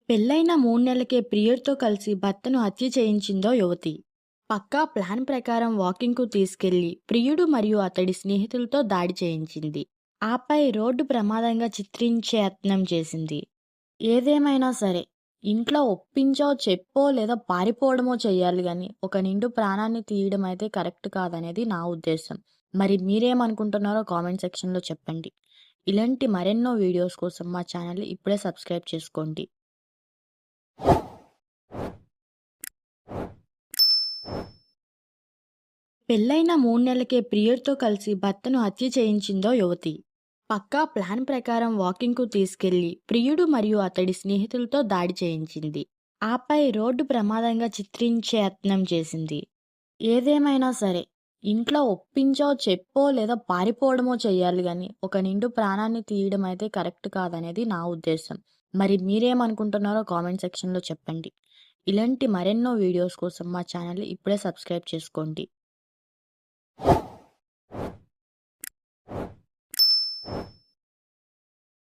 పెళ్లైన 3 నెలలకే ప్రియుడితో కలిసి భర్తను హత్య చేయించిందో యువతి. పక్కా ప్లాన్ ప్రకారం వాకింగ్‌కు తీసుకెళ్లి ప్రియుడు మరియు అతడి స్నేహితులతో దాడి చేయించింది. ఆపై రోడ్డు ప్రమాదంగా చిత్రించే యత్నం చేసింది. ఏదేమైనా సరే, ఇంట్లో ఒప్పించో, చెప్పో లేదా పారిపోవడమో చెయ్యాలి గానీ, ఒక నిండు ప్రాణాన్ని తీయడం అయితే కరెక్ట్ కాదనేది నా ఉద్దేశం. మరి మీరేమనుకుంటున్నారో కామెంట్ సెక్షన్‌లో చెప్పండి. ఇలాంటి మరెన్నో వీడియోస్ కోసం మా ఛానల్‌ని ఇప్పుడే సబ్స్క్రైబ్ చేసుకోండి. పెళ్లైన 3 నెలలకే ప్రియుడితో కలిసి భర్తను హత్య చేయించిందో యువతి. పక్కా ప్లాన్ ప్రకారం వాకింగ్‌కు తీసుకెళ్లి ప్రియుడు మరియు అతడి స్నేహితులతో దాడి చేయించింది. ఆపై రోడ్డు ప్రమాదంగా చిత్రించే యత్నం చేసింది. ఏదేమైనా సరే, ఇంట్లో ఒప్పించో, చెప్పో లేదా పారిపోవడమో చెయ్యాలి గానీ, ఒక నిండు ప్రాణాన్ని తీయడం అయితే కరెక్ట్ కాదనేది నా ఉద్దేశం. మరి మీరేమనుకుంటున్నారో కామెంట్ సెక్షన్‌లో చెప్పండి. ఇలాంటి మరెన్నో వీడియోస్ కోసం మా ఛానల్‌ని ఇప్పుడే సబ్స్క్రైబ్ చేసుకోండి.